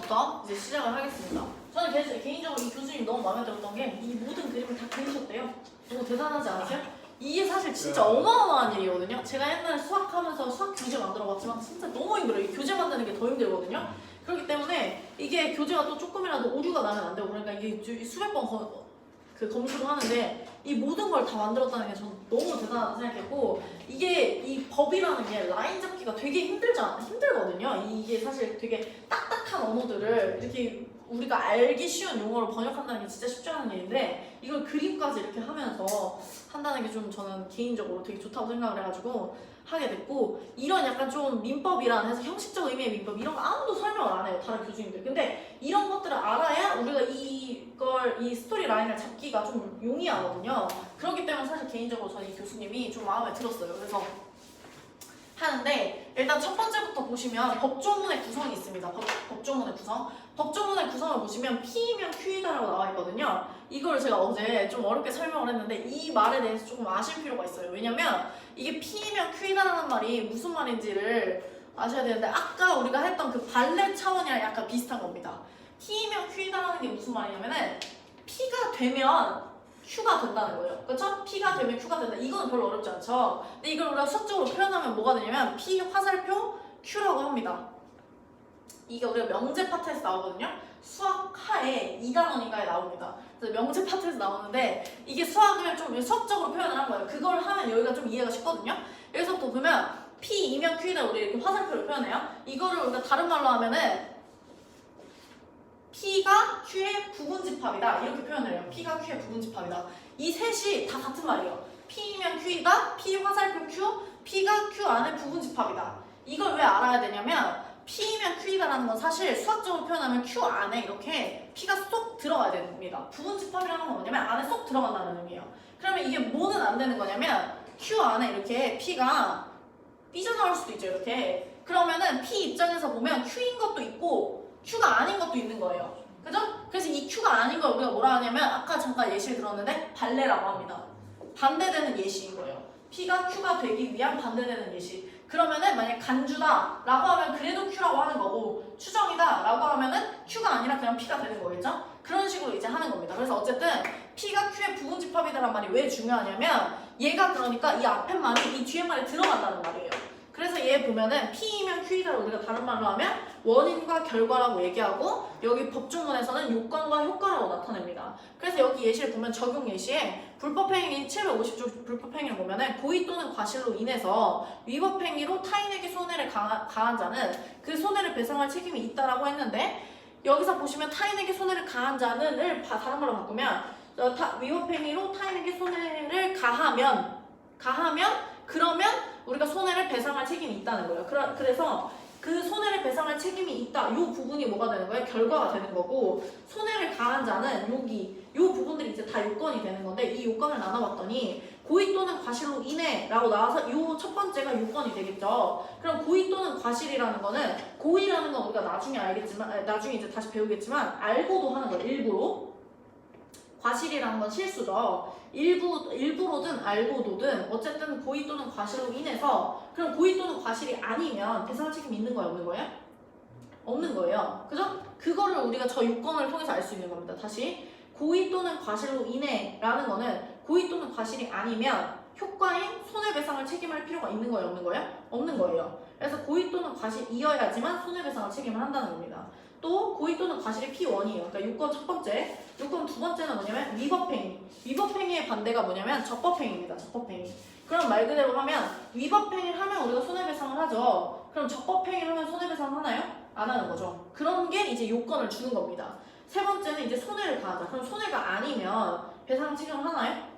것부터 이제 시작을 하겠습니다. 저는 개인적으로 이 교수님 너무 마음에 들었던 게 이 모든 그림을 다 그리셨대요. 너무 대단하지 않으세요? 이게 사실 진짜 어마어마한 일이거든요. 제가 옛날에 수학하면서 수학 교재 만들어봤지만 진짜 너무 힘들어요. 이 교재 만드는 게 더 힘들거든요. 그렇기 때문에 이게 교재가 또 조금이라도 오류가 나면 안 되고, 그러니까 이게 수백 번 검수를 하는데 이 모든 걸 다 만들었다는 게 저는 너무 대단하다고 생각했고, 이게 이 법이라는 게 라인 잡기가 되게 힘들거든요. 이게 사실 되게 딱딱한 언어들을 이렇게 우리가 알기 쉬운 용어로 번역한다는 게 진짜 쉽지 않은 일인데, 이걸 그림까지 이렇게 하면서 한다는 게 좀 저는 개인적으로 되게 좋다고 생각을 해가지고 하게 됐고, 이런 약간 좀 민법이란 해서 형식적 의미의 민법 이런 거 아무도 설명을 안 해요, 다른 교수님들. 근데 이런 것들을 알아야 우리가 이 스토리 라인을 잡기가 좀 용이하거든요. 그렇기 때문에 사실 개인적으로 저는 이 교수님이 좀 마음에 들었어요. 그래서 하는데, 일단 첫 번째부터 보시면 법조문의 구성이 있습니다. 법조문의 구성. 법조문의 구성을 보시면 P이면 Q이다라고 나와 있거든요. 이걸 제가 어제 좀 어렵게 설명을 했는데 이 말에 대해서 조금 아실 필요가 있어요. 왜냐면 이게 P이면 Q이다라는 말이 무슨 말인지를 아셔야 되는데, 아까 우리가 했던 그 발레 차원이랑 약간 비슷한 겁니다. P이면 Q이다라는 게 무슨 말이냐면은 P가 되면 Q가 된다는 거예요. 그렇죠? P가 되면 Q가 된다. 이거는 별로 어렵지 않죠? 근데 이걸 우리가 수학적으로 표현하면 뭐가 되냐면 P 화살표 Q라고 합니다. 이게 우리가 명제 파트에서 나오거든요. 수학하에 2단원인가에 나옵니다. 그래서 명제 파트에서 나오는데 이게 수학을 좀 수학적으로 표현을 한 거예요. 그걸 하면 여기가 좀 이해가 쉽거든요. 여기서부터 보면 P이면 Q이다 우리 이렇게 화살표를 표현해요. 이거를 우리가 다른 말로 하면은 P가 Q의 부분집합이다 이렇게 표현을 해요. P가 Q의 부분집합이다. 이 셋이 다 같은 말이에요. P이면 Q이다, P 화살표 Q, P가 Q 안에 부분집합이다. 이걸 왜 알아야 되냐면 P이면 Q이다라는 건 사실 수학적으로 표현하면 Q 안에 이렇게 P가 쏙 들어가야 됩니다. 부분집합이라는 건 뭐냐면 안에 쏙 들어간다는 의미예요. 그러면 이게 뭐는 안 되는 거냐면 Q 안에 이렇게 P가 삐져나올 수도 있죠. 이렇게. 그러면은 P 입장에서 보면 Q인 것도 있고 Q가 아닌 것도 있는 거예요. 그죠? 그래서 이 Q가 아닌 걸 우리가 뭐라 하냐면 아까 잠깐 예시를 들었는데 발레라고 합니다. 반대되는 예시인 거예요. P가 Q가 되기 위한 반대되는 예시. 그러면은 만약 간주다 라고 하면 그래도 Q라고 하는 거고, 추정이다 라고 하면은 Q가 아니라 그냥 P가 되는 거겠죠? 그런 식으로 이제 하는 겁니다. 그래서 어쨌든 P가 Q의 부분집합이다라는 말이 왜 중요하냐면 얘가 그러니까 이 앞에 말이 이 뒤에 말에 들어간다는 말이에요. 그래서 얘 보면은 P이면 Q이다를 우리가 다른 말로 하면 원인과 결과라고 얘기하고, 여기 법조문에서는 요건과 효과라고 나타냅니다. 그래서 여기 예시를 보면 적용 예시에 불법행위 750조 불법행위를 보면은 고의 또는 과실로 인해서 위법행위로 타인에게 손해를 가한 자는 그 손해를 배상할 책임이 있다라고 했는데, 여기서 보시면 타인에게 손해를 가한 자는을 다른 말로 바꾸면 위법행위로 타인에게 손해를 가하면 그러면 우리가 손해를 배상할 책임이 있다는 거예요. 그래서 그 손해를 배상할 책임이 있다. 이 부분이 뭐가 되는 거예요? 결과가 되는 거고, 손해를 가한 자는 이 부분들이 이제 다 요건이 되는 건데, 이 요건을 나눠봤더니 고의 또는 과실로 인해라고 나와서 이 첫 번째가 요건이 되겠죠. 그럼 고의 또는 과실이라는 거는, 고의라는 건 우리가 나중에 알겠지만, 나중에 이제 다시 배우겠지만 알고도 하는 거예요. 일부러. 과실이라는 건 실수죠. 일부로든 알고도든 어쨌든 고의 또는 과실로 인해서, 그럼 고의 또는 과실이 아니면 배상할 책임이 있는 거예요, 없는 거예요? 없는 거예요. 그죠? 그거를 우리가 저 요건을 통해서 알 수 있는 겁니다. 다시 고의 또는 과실로 인해라는 거는 고의 또는 과실이 아니면 효과인 손해배상을 책임할 필요가 있는 거예요, 없는 거예요? 없는 거예요. 그래서 고의 또는 과실이어야지만 손해배상을 책임을 한다는 겁니다. 또 고의 또는 과실이 P1이에요. 그러니까 요건 첫 번째. 요건 두 번째는 뭐냐면 위법행위. 위법행위의 반대가 뭐냐면 적법행위입니다. 적법행위. 그럼 말 그대로 하면 위법행위를 하면 우리가 손해배상을 하죠. 그럼 적법행위를 하면 손해배상을 하나요? 안 하는 거죠. 그런 게 이제 요건을 주는 겁니다. 세 번째는 이제 손해를 가하자. 그럼 손해가 아니면 배상 책임을 하나요?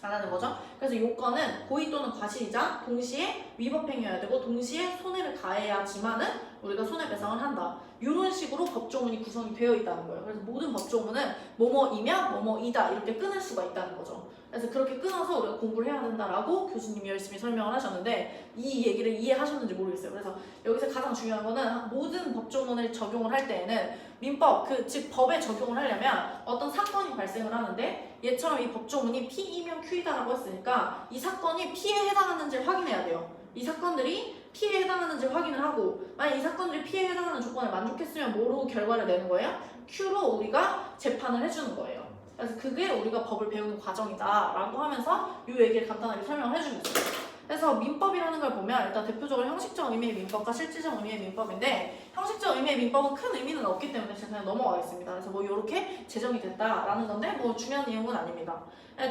안 하는 거죠. 그래서 요건은 고의 또는 과실이자 동시에 위법행위여야 되고 동시에 손해를 가해야지만은 우리가 손해배상을 한다. 이런 식으로 법조문이 구성이 되어 있다는 거예요. 그래서 모든 법조문은 뭐뭐이면 뭐뭐이다 이렇게 끊을 수가 있다는 거죠. 그래서 그렇게 끊어서 우리가 공부를 해야 된다라고 교수님이 열심히 설명을 하셨는데, 이 얘기를 이해하셨는지 모르겠어요. 그래서 여기서 가장 중요한 거는 모든 법조문을 적용을 할 때에는 민법, 즉 법에 적용을 하려면 어떤 사건이 발생을 하는데, 얘처럼 이 법조문이 P이면 Q이다라고 했으니까 이 사건이 P에 해당하는지를 확인해야 돼요. 이 사건들이 피해에 해당하는지 확인을 하고 만약 이 사건들이 피해에 해당하는 조건에 만족했으면 뭐로 결과를 내는 거예요? Q로 우리가 재판을 해주는 거예요. 그래서 그게 우리가 법을 배우는 과정이다 라고 하면서 이 얘기를 간단하게 설명을 해주고 있어요. 그래서 민법이라는 걸 보면 일단 대표적으로 형식적 의미의 민법과 실질적 의미의 민법인데 형식적 의미의 민법은 큰 의미는 없기 때문에 제가 그냥 넘어가겠습니다. 그래서 뭐 이렇게 제정이 됐다라는 건데 뭐 중요한 내용은 아닙니다.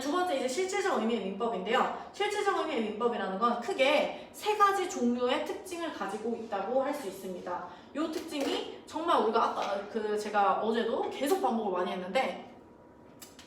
두 번째 이제 실질적 의미의 민법인데요. 실질적 의미의 민법이라는 건 크게 세 가지 종류의 특징을 가지고 있다고 할 수 있습니다. 이 특징이 정말 우리가 아까 제가 어제도 계속 반복을 많이 했는데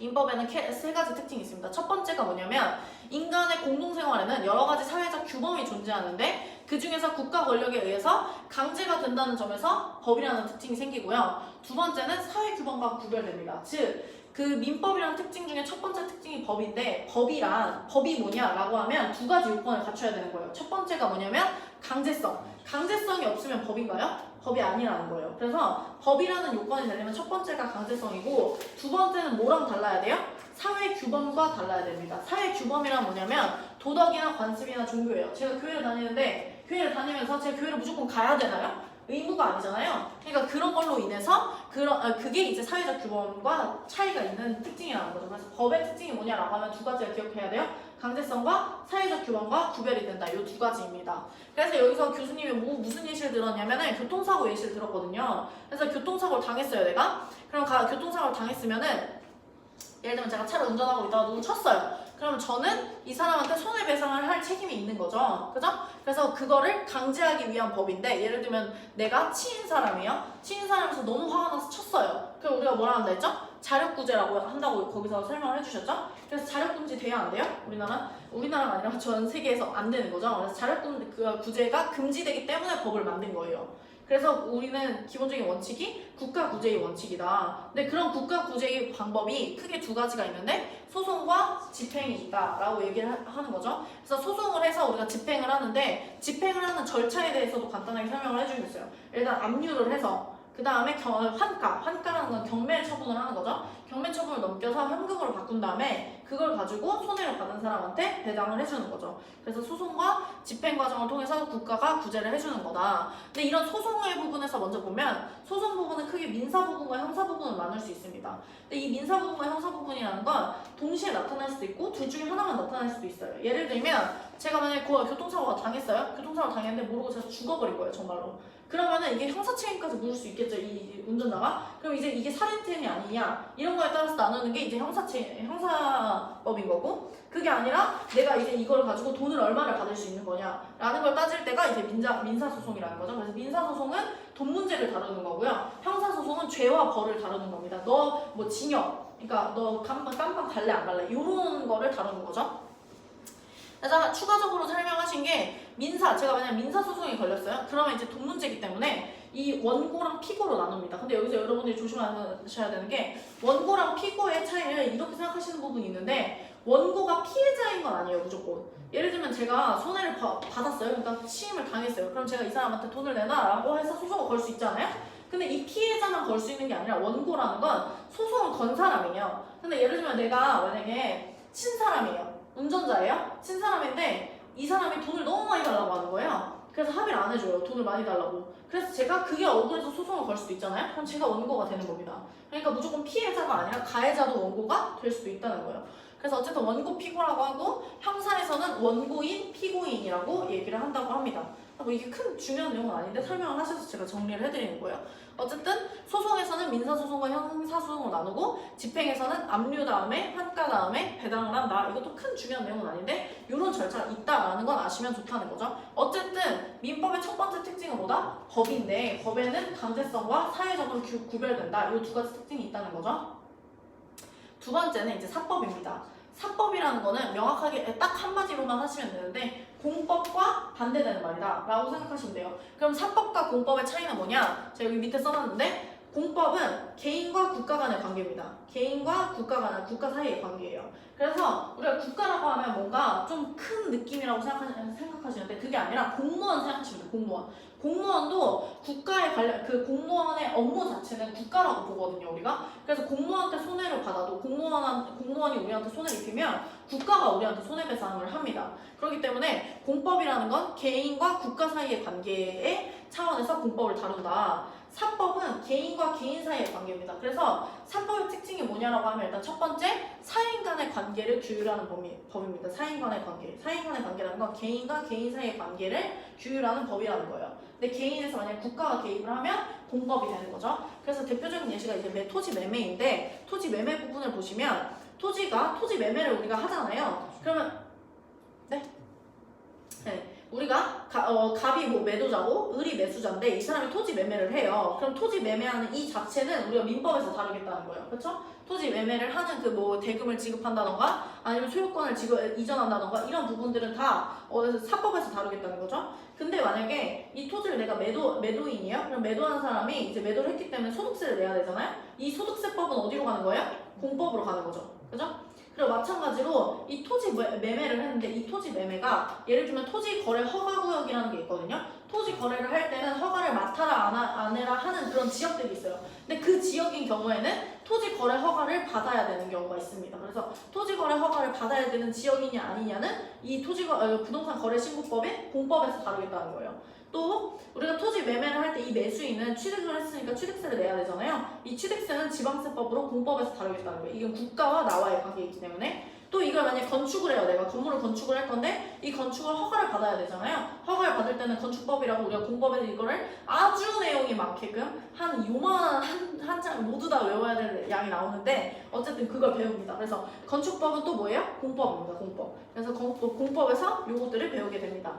민법에는 세 가지 특징이 있습니다. 첫 번째가 뭐냐면 인간의 공동생활에는 여러 가지 사회적 규범이 존재하는데 그 중에서 국가 권력에 의해서 강제가 된다는 점에서 법이라는 특징이 생기고요. 두 번째는 사회 규범과 구별됩니다. 즉, 그 민법이라는 특징 중에 첫 번째 특징이 법인데 법이 뭐냐라고 하면 두 가지 요건을 갖춰야 되는 거예요. 첫 번째가 뭐냐면 강제성. 강제성이 없으면 법인가요? 법이 아니라는 거예요. 그래서 법이라는 요건이 되려면 첫 번째가 강제성이고 두 번째는 뭐랑 달라야 돼요? 사회 규범과 달라야 됩니다. 사회 규범이란 뭐냐면 도덕이나 관습이나 종교예요. 제가 교회를 다니는데 교회를 다니면서 제가 교회를 무조건 가야 되나요? 의무가 아니잖아요. 그러니까 그런 걸로 인해서 그게 이제 사회적 규범과 차이가 있는 특징이라는 거죠. 그래서 법의 특징이 뭐냐라고 하면 두 가지를 기억해야 돼요. 강제성과 사회적 규범과 구별이 된다. 이 두 가지입니다. 그래서 여기서 교수님이 무슨 예시를 들었냐면은 교통사고 예시를 들었거든요. 그래서 교통사고를 당했어요, 내가. 그럼 교통사고를 당했으면은 예를 들면 제가 차를 운전하고 있다가 누구 쳤어요. 그러면 저는 이 사람한테 손해배상을 할 책임이 있는 거죠. 그죠? 그래서 그거를 강제하기 위한 법인데 예를 들면 내가 치인 사람이에요. 치인 사람에서 너무 화가 나서 쳤어요. 그럼 우리가 뭐라 한다 했죠? 자력구제라고 한다고 거기서 설명을 해주셨죠? 그래서 자력금지 돼야 안 돼요? 우리나라가 아니라 전 세계에서 안 되는 거죠. 그래서 자력구제가 금지되기 때문에 법을 만든 거예요. 그래서 우리는 기본적인 원칙이 국가구제의 원칙이다. 근데 그런 국가구제의 방법이 크게 두 가지가 있는데 소송과 집행이 있다라고 얘기를 하는 거죠. 그래서 소송을 해서 우리가 집행을 하는데 집행을 하는 절차에 대해서도 간단하게 설명을 해주고 있어요. 일단 압류를 해서 그 다음에 환가라는 건 경매 처분을 하는 거죠. 경매 처분을 넘겨서 현금으로 바꾼 다음에 그걸 가지고 손해를 받은 사람한테 배당을 해주는 거죠. 그래서 소송과 집행 과정을 통해서 국가가 구제를 해주는 거다. 근데 이런 소송의 부분에서 먼저 보면 소송 부분은 크게 민사 부분과 형사 부분을 나눌 수 있습니다. 근데 이 민사 부분과 형사 부분이라는 건 동시에 나타날 수도 있고 둘 중에 하나만 나타날 수도 있어요. 예를 들면 제가 만약에 교통사고가 당했어요. 교통사고 당했는데 모르고 제가 죽어버린 거예요, 정말로. 그러면은 이게 형사 책임까지 물을 수 있겠죠, 이 운전자가. 그럼 이제 이게 살인죄이 아니냐 이런 거에 따라서 나누는 게 이제 형사법인 거고, 그게 아니라 내가 이제 이걸 가지고 돈을 얼마를 받을 수 있는 거냐라는 걸 따질 때가 이제 민사소송이라는 거죠. 그래서 민사소송은 돈 문제를 다루는 거고요. 형사소송은 죄와 벌을 다루는 겁니다. 너 뭐 징역, 그러니까 너 깜빵 갈래 안 갈래 이런 거를 다루는 거죠. 그래서 추가적으로 설명하신 게 제가 만약 민사소송이 걸렸어요. 그러면 이제 돈 문제이기 때문에 이 원고랑 피고로 나눕니다. 근데 여기서 여러분들이 조심하셔야 되는 게 원고랑 피고의 차이를 이렇게 생각하시는 부분이 있는데 원고가 피해자인 건 아니에요, 무조건. 예를 들면 제가 손해를 받았어요. 그러니까 침입을 당했어요. 그럼 제가 이 사람한테 돈을 내놔라고 해서 소송을 걸 수 있잖아요. 근데 이 피해자만 걸 수 있는 게 아니라 원고라는 건 소송을 건 사람이에요. 근데 예를 들면 내가 만약에 친 사람이에요. 운전자예요? 친 사람인데 이 사람이 돈을 너무 많이 달라고 하는 거예요. 그래서 합의를 안 해줘요. 돈을 많이 달라고. 그래서 제가 그게 억울해서 소송을 걸 수도 있잖아요. 그럼 제가 원고가 되는 겁니다. 그러니까 무조건 피해자가 아니라 가해자도 원고가 될 수도 있다는 거예요. 그래서 어쨌든 원고 피고라고 하고 형사에서는 원고인 피고인이라고 얘기를 한다고 합니다. 뭐 이게 큰 중요한 내용은 아닌데 설명을 하셔서 제가 정리를 해드리는 거예요. 어쨌든 소송에서는 민사소송과 형사소송을 나누고 집행에서는 압류 다음에 환가 다음에 배당을 한다. 이것도 큰 중요한 내용은 아닌데 이런 절차가 있다라는 건 아시면 좋다는 거죠. 어쨌든 민법의 첫 번째 특징은 뭐다? 법인데 법에는 강제성과 사회적으로 구별된다. 이 두 가지 특징이 있다는 거죠. 두 번째는 이제 사법입니다. 사법이라는 거는 명확하게 딱 한마디로만 하시면 되는데 공법과 반대되는 말이다 라고 생각하시면 돼요. 그럼 사법과 공법의 차이는 뭐냐? 제가 여기 밑에 써놨는데 공법은 개인과 국가 간의 관계입니다. 개인과 국가 사이의 관계예요. 그래서 우리가 국가라고 하면 뭔가 좀 큰 느낌이라고 생각하시는데 그게 아니라 공무원 생각하시면 돼요. 공무원. 공무원도 국가에 관련 그 공무원의 업무 자체는 국가라고 보거든요, 우리가. 그래서 공무원한테 손해를 받아도 공무원이 우리한테 손해를 입히면 국가가 우리한테 손해배상을 합니다. 그렇기 때문에 공법이라는 건 개인과 국가 사이의 관계의 차원에서 공법을 다룬다. 사법은 개인과 개인 사이의 관계입니다. 그래서 사법의 특징이 뭐냐라고 하면 일단 첫 번째 사인 간의 관계를 규율하는 법입니다. 사인 간의 관계. 사인 간의 관계라는 건 개인과 개인 사이의 관계를 규율하는 법이라는 거예요. 근데 개인에서 만약 국가가 개입을 하면 공법이 되는 거죠. 그래서 대표적인 예시가 이제 토지 매매인데 토지 매매 부분을 보시면 토지 매매를 우리가 하잖아요. 그러면 네. 우리가 갑이 뭐 매도자고 을이 매수자인데 이 사람이 토지 매매를 해요. 그럼 토지 매매하는 이 자체는 우리가 민법에서 다루겠다는 거예요. 그렇죠? 토지 매매를 하는 그 뭐 대금을 지급한다던가 아니면 소유권을 이전한다던가 이런 부분들은 다 사법에서 다루겠다는 거죠. 근데 만약에 이 토지를 내가 매도인이에요? 그럼 매도하는 사람이 이제 매도를 했기 때문에 소득세를 내야 되잖아요? 이 소득세법은 어디로 가는 거예요? 공법으로 가는 거죠. 그죠? 그리고 마찬가지로 이 토지 매매를 했는데 이 토지 매매가 예를 들면 토지 거래 허가 구역이라는 게 있거든요. 토지 거래를 할 때는 허가를 맡아라 안 해라 하는 그런 지역들이 있어요. 근데 그 지역인 경우에는 토지 거래 허가를 받아야 되는 경우가 있습니다. 그래서 토지 거래 허가를 받아야 되는 지역이냐 아니냐는 이 부동산 거래 신고법의 공법에서 다루겠다는 거예요. 또 우리가 토지 매매를 할 때 이 매수인은 취득을 했으니까 취득세를 내야 되잖아요. 이 취득세는 지방세법으로 공법에서 다루겠다는 거예요. 이건 국가와 나와의 관계이기 때문에. 또 이걸 만약 건축을 해요. 내가 건물을 건축을 할 건데 이 건축을 허가를 받아야 되잖아요. 허가를 받을 때는 건축법이라고 우리가 공법에서 이거를 아주 내용이 많게끔 한 요만한 한 장 모두 다 외워야 될 양이 나오는데 어쨌든 그걸 배웁니다. 그래서 건축법은 또 뭐예요? 공법입니다. 공법. 그래서 공법에서 요것들을 배우게 됩니다.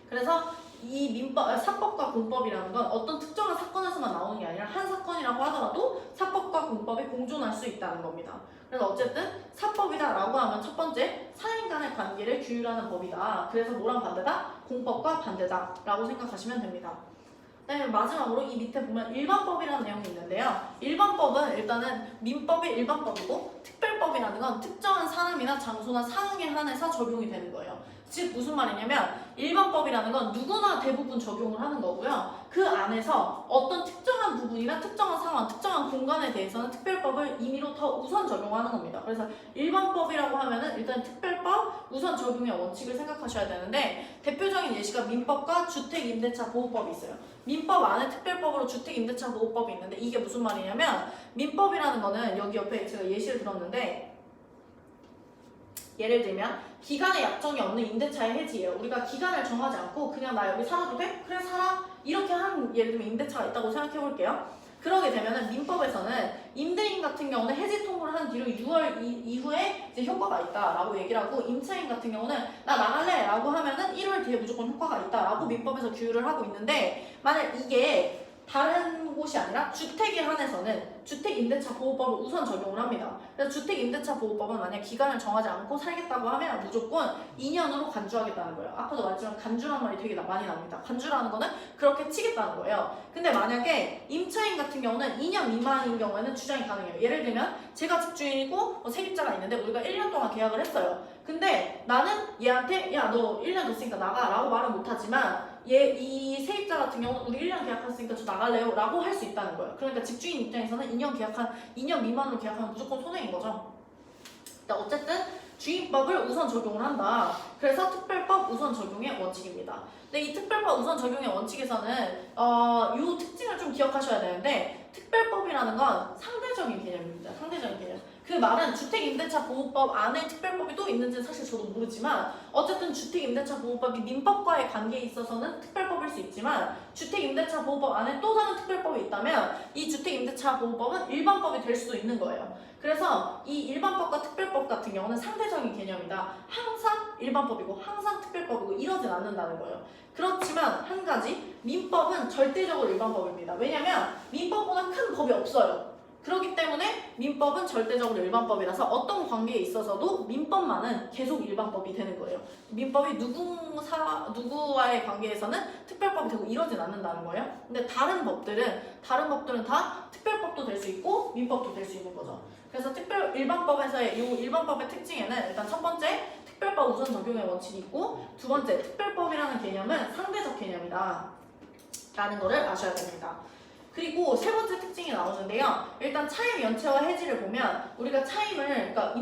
그래서 이 사법과 공법이라는 건 어떤 특정한 사건에서만 나오는 게 아니라 한 사건이라고 하더라도 사법과 공법이 공존할 수 있다는 겁니다. 그래서 어쨌든 사법이다라고 하면 첫 번째 사인 간의 관계를 규율하는 법이다. 그래서 뭐랑 반대다? 공법과 반대다라고 생각하시면 됩니다. 네, 마지막으로 이 밑에 보면 일반법이라는 내용이 있는데요. 일반법은 일단은 민법이 일반법이고 특별법이라는 건 특정한 사람이나 장소나 상황에 한해서 적용이 되는 거예요. 즉 무슨 말이냐면 일반법이라는 건 누구나 대부분 적용을 하는 거고요. 그 안에서 어떤 특정한 부분이나 특정한 상황, 특정한 공간에 대해서는 특별법을 임의로 더 우선 적용하는 겁니다. 그래서 일반법이라고 하면은 일단 특별법 우선 적용의 원칙을 생각하셔야 되는데 대표적인 예시가 민법과 주택임대차보호법이 있어요. 민법 안에 특별법으로 주택임대차보호법이 있는데 이게 무슨 말이냐면 민법이라는 거는 여기 옆에 제가 예시를 들었는데 예를 들면 기간의 약정이 없는 임대차의 해지예요. 우리가 기간을 정하지 않고 그냥 나 여기 살아도 돼? 그래 살아. 이렇게 한 예를 들면 임대차가 있다고 생각해 볼게요. 그러게 되면은 민법에서는 임대인 같은 경우는 해지 통보를 한 뒤로 6월 이후에 이제 효과가 있다라고 얘기를 하고 임차인 같은 경우는 나 나갈래라고 하면은 1월 뒤에 무조건 효과가 있다라고 민법에서 규율을 하고 있는데 만약 이게 다른 곳이 아니라 주택에 한해서는 주택임대차보호법을 우선 적용을 합니다. 그래서 주택임대차보호법은 만약 기간을 정하지 않고 살겠다고 하면 무조건 2년으로 간주하겠다는 거예요. 아까도 말했지만 간주라는 말이 되게 많이 나옵니다. 간주라는 거는 그렇게 치겠다는 거예요. 근데 만약에 임차인 같은 경우는 2년 미만인 경우에는 주장이 가능해요. 예를 들면 제가 집주인이고 세입자가 있는데 우리가 1년 동안 계약을 했어요. 근데 나는 얘한테 야 너 1년 됐으니까 나가 라고 말은 못하지만 이 세입자 같은 경우는 우리 1년 계약했으니까 저 나갈래요 라고 할 수 있다는 거예요. 그러니까 집주인 입장에서는 2년 미만으로 계약하면 무조건 손해인 거죠. 어쨌든 주임법을 우선 적용을 한다. 그래서 특별법 우선 적용의 원칙입니다. 근데 이 특별법 우선 적용의 원칙에서는 이 특징을 좀 기억하셔야 되는데 특별법이라는 건 상대적인 개념입니다. 상대적인 개념. 그 말은 주택임대차보호법 안에 특별법이 또 있는지는 사실 저도 모르지만 어쨌든 주택임대차보호법이 민법과의 관계에 있어서는 특별법일 수 있지만 주택임대차보호법 안에 또 다른 특별법이 있다면 이 주택임대차보호법은 일반법이 될 수도 있는 거예요. 그래서 이 일반법과 특별법 같은 경우는 상대적인 개념이다. 항상 일반법이고 항상 특별법이고 이러진 않는다는 거예요. 그렇지만 한 가지 민법은 절대적으로 일반법입니다. 왜냐면 민법보다 큰 법이 없어요. 그렇기 때문에 민법은 절대적으로 일반법이라서 어떤 관계에 있어서도 민법만은 계속 일반법이 되는 거예요. 민법이 누구와의 관계에서는 특별법이 되고 이러진 않는다는 거예요. 근데 다른 법들은 다 특별법도 될 수 있고 민법도 될 수 있는 거죠. 그래서 일반법에서의 이 일반법의 특징에는 일단 첫 번째 특별법 우선 적용의 원칙이 있고, 두 번째 특별법이라는 개념은 상대적 개념이다 라는 거를 아셔야 됩니다. 그리고 세 번째 특징이 나오는데요. 일단 차임 연체와 해지를 보면 우리가 그러니까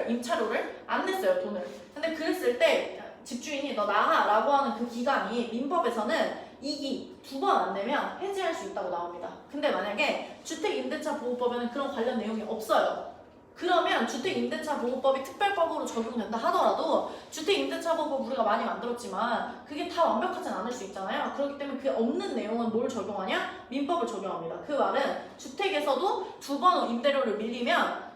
임차료를 안 냈어요, 돈을. 근데 그랬을 때 집주인이 너 나가 라고 하는 그 기간이 민법에서는 2기 2번 안 내면 해지할 수 있다고 나옵니다. 근데 만약에 주택임대차보호법에는 그런 관련 내용이 없어요. 그러면 주택임대차보호법이 특별법으로 적용된다 하더라도 주택임대차보호법 우리가 많이 만들었지만 그게 다 완벽하진 않을 수 있잖아요. 그렇기 때문에 그 없는 내용은 뭘 적용하냐? 민법을 적용합니다. 그 말은 주택에서도 2번 임대료를 밀리면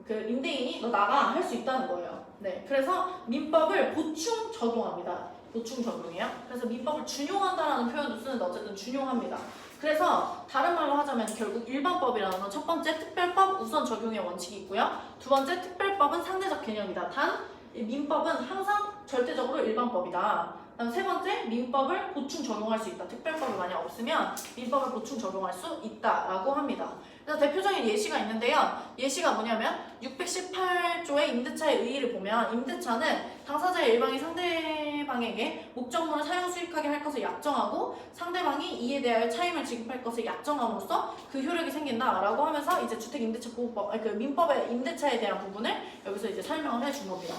임대인이 너 나가 할 수 있다는 거예요. 네, 그래서 민법을 보충 적용합니다. 보충 적용이에요. 그래서 민법을 준용한다라는 표현도 쓰는데 어쨌든 준용합니다. 그래서 다른 말로 하자면 결국 일반법이라는 건 첫 번째 특별법 우선 적용의 원칙이 있고요. 두 번째 특별법은 상대적 개념이다. 단 민법은 항상 절대적으로 일반법이다. 그다음 세 번째 민법을 보충 적용할 수 있다. 특별법이 만약 없으면 민법을 보충 적용할 수 있다라고 합니다. 그래서 대표적인 예시가 있는데요. 예시가 뭐냐면 618조의 임대차의 의의를 보면 임대차는 당사자의 일방이 상대방에게 목적물을 사용 수익하게 할 것을 약정하고 상대방이 이에 대하여 차임을 지급할 것을 약정함으로써 그 효력이 생긴다라고 하면서 이제 주택임대차보호법, 민법의 임대차에 대한 부분을 여기서 이제 설명을 해준 겁니다.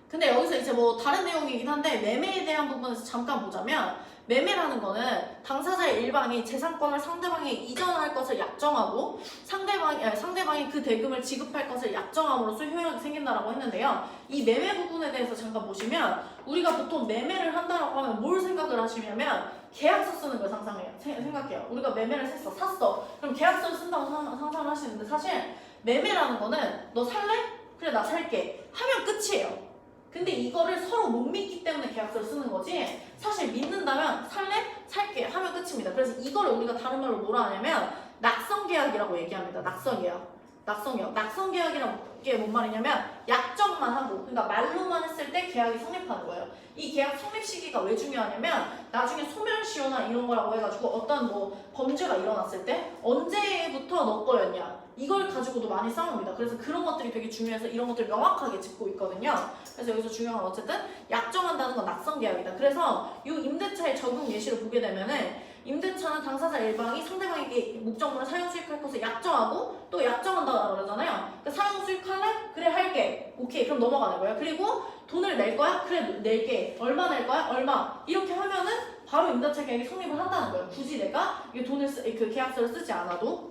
근데 여기서 이제 뭐 다른 내용이긴 한데 매매에 대한 부분에서 잠깐 보자면 매매라는 거는 당사자의 일방이 재산권을 상대방에게 이전할 것을 약정하고 상대방이 그 대금을 지급할 것을 약정함으로써 효력이 생긴다라고 했는데요. 이 매매 부분에 대해서 잠깐 보시면 우리가 보통 매매를 한다라고 하면 뭘 생각을 하시냐면 계약서 쓰는 걸 생각해요. 우리가 매매를 샀어. 그럼 계약서를 쓴다고 상상을 하시는데 사실 매매라는 거는 너 살래? 그래 나 살게 하면 끝이에요. 근데 이거를 서로 못 믿기 때문에 계약서를 쓰는 거지 사실 믿는다면 살래? 살게 하면 끝입니다. 그래서 이거를 우리가 다른 말로 뭐라 하냐면 낙성계약이라고 얘기합니다. 낙성계약이란 게 뭔 말이냐면 약정만 하고 그러니까 말로만 했을 때 계약이 성립하는 거예요. 이 계약 성립 시기가 왜 중요하냐면 나중에 소멸시효나 이런 거라고 해가지고 어떤 뭐 범죄가 일어났을 때 언제부터 너 거였냐 이걸 가지고도 많이 싸웁니다. 그래서 그런 것들이 되게 중요해서 이런 것들을 명확하게 짚고 있거든요. 그래서 여기서 중요한 건 어쨌든 약정한다는 건 낙성계약이다. 그래서 이 임대차의 적용 예시를 보게 되면은 임대차는 당사자 일방이 상대방에게 목적물을 사용 수익할 것을 약정하고 또 약정한다고 그러잖아요. 그러니까 사용 수익할래? 그래 할게. 오케이 그럼 넘어가는 거예요. 그리고 돈을 낼 거야? 그래 낼게. 얼마 낼 거야? 얼마. 이렇게 하면은 바로 임대차 계약이 성립을 한다는 거예요. 굳이 내가 이 그 계약서를 쓰지 않아도.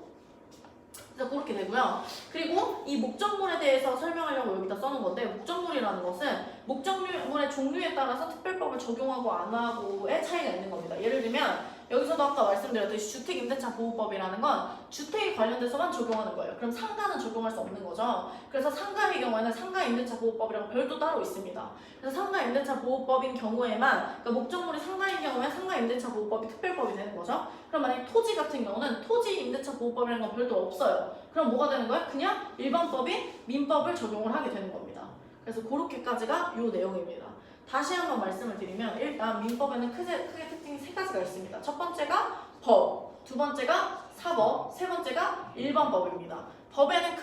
그래서 그렇게 되고요. 그리고 이 목적물에 대해서 설명하려고 여기다 써놓은 건데 목적물이라는 것은 목적물의 종류에 따라서 특별법을 적용하고 안 하고의 차이가 있는 겁니다. 예를 들면 여기서도 아까 말씀드렸듯이 주택임대차보호법이라는 건 주택에 관련돼서만 적용하는 거예요. 그럼 상가는 적용할 수 없는 거죠. 그래서 상가의 경우에는 상가임대차보호법이라고 별도 따로 있습니다. 그래서 상가임대차보호법인 경우에만 그러니까 목적물이 상가인 경우에 상가임대차보호법이 특별법이 되는 거죠. 그럼 만약에 토지 같은 경우는 토지임대차보호법이라는 건 별도 없어요. 그럼 뭐가 되는 거예요? 그냥 일반법인 민법을 적용을 하게 되는 겁니다. 그래서 그렇게까지가 이 내용입니다. 다시 한번 말씀을 드리면 일단 민법에는 크게 특징이 세 가지가 있습니다. 첫 번째가 법, 두 번째가 사법, 세 번째가 일반법입니다. 법에는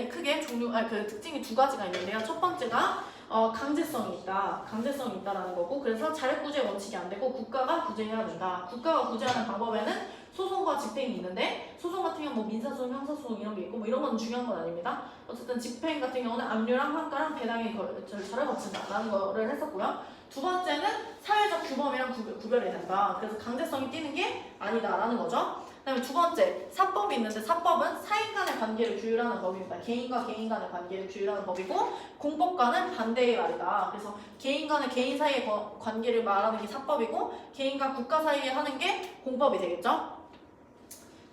크게 특징이 두 가지가 있는데요. 첫 번째가 강제성이 있다라는 거고 그래서 자력구제 원칙이 안 되고 국가가 구제해야 된다. 국가가 구제하는 방법에는 소송과 집행이 있는데 소송 같은 경우 뭐 민사소송, 형사소송 이런 게 있고 뭐 이런 건 중요한 건 아닙니다. 어쨌든 집행 같은 경우는 압류랑 환가랑 배당의 절차를 거친다라는 거를 했었고요. 두 번째는 사회적 규범이랑 구별이 된다. 그래서 강제성이 띄는 게 아니다라는 거죠. 그다음에 두 번째 사법이 있는데 사법은 사인 간의 관계를 규율하는 법입니다. 개인과 개인 간의 관계를 규율하는 법이고 공법과는 반대의 말이다. 그래서 개인 사이의 관계를 말하는 게 사법이고 개인과 국가 사이에 하는 게 공법이 되겠죠.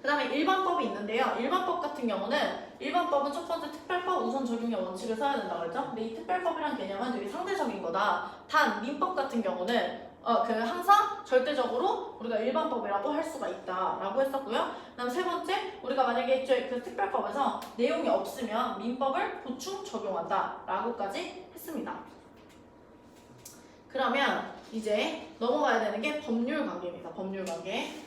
그 다음에 일반법이 있는데요. 일반법 같은 경우는 일반법은 첫 번째 특별법 우선 적용의 원칙을 써야 된다고 했죠. 근데 이 특별법이란 개념은 되게 상대적인 거다. 단 민법 같은 경우는 항상 절대적으로 우리가 일반법이라고 할 수가 있다라고 했었고요. 그다음 세 번째, 우리가 만약에 그 특별법에서 내용이 없으면 민법을 보충 적용한다라고까지 했습니다. 그러면 이제 넘어가야 되는 게 법률 관계입니다. 법률 관계.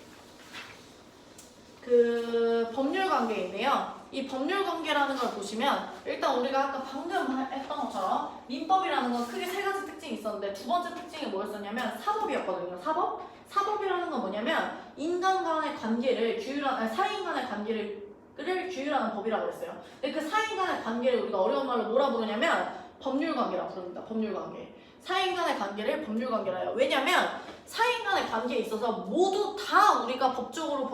그 법률 관계인데요. 이 법률 관계라는 걸 보시면 일단 우리가 아까 방금 했던 것처럼 민법이라는 건 크게 세 가지 특징이 있었는데 두 번째 특징이 뭐였었냐면 사법이었거든요. 사법? 사법이라는 건 뭐냐면 인간 간의 관계를 사인 간의 관계를 규율하는 법이라고 했어요. 근데 그 사인 간의 관계를 우리가 어려운 말로 뭐라 부르냐면 법률 관계라고 부릅니다. 법률 관계. 사인 간의 관계를 법률 관계라 해요. 왜냐면 사인 간의 관계에 있어서 모두 다 우리가 법적으로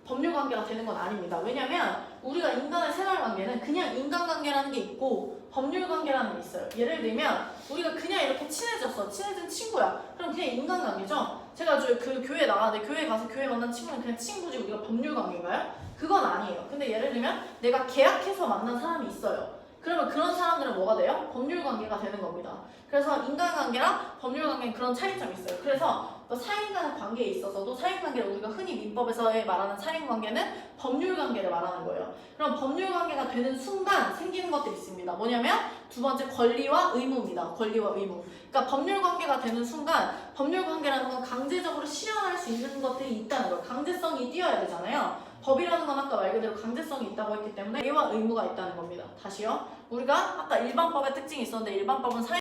법률 관계가 되는 건 아닙니다. 왜냐면 우리가 인간의 생활 관계는 그냥 인간관계라는 게 있고 법률 관계라는 게 있어요. 예를 들면 우리가 그냥 이렇게 친해졌어. 친해진 친구야. 그럼 그냥 인간관계죠. 제가 그 교회 나가는데 교회 가서 교회 만난 친구는 그냥 친구지 우리가 법률 관계인가요? 그건 아니에요. 근데 예를 들면 내가 계약해서 만난 사람이 있어요. 그러면 그런 사람들은 뭐가 돼요? 법률 관계가 되는 겁니다. 그래서 인간관계랑 법률 관계는 그런 차이점이 있어요. 그래서 사인 간의 관계에 있어서도 사인 관계를 우리가 흔히 민법에서 말하는 사인 관계는 법률 관계를 말하는 거예요. 그럼 법률 관계가 되는 순간 생기는 것들이 있습니다. 뭐냐면 두 번째 권리와 의무입니다. 권리와 의무. 그러니까 법률 관계가 되는 순간 법률 관계라는 건 강제적으로 실현할 수 있는 것들이 있다는 거예요. 강제성이 띄어야 되잖아요. 법이라는 건 아까 말 그대로 강제성이 있다고 했기 때문에 권리와 의무가 있다는 겁니다. 다시요. 우리가 아까 일반법의 특징이 있었는데 일반법은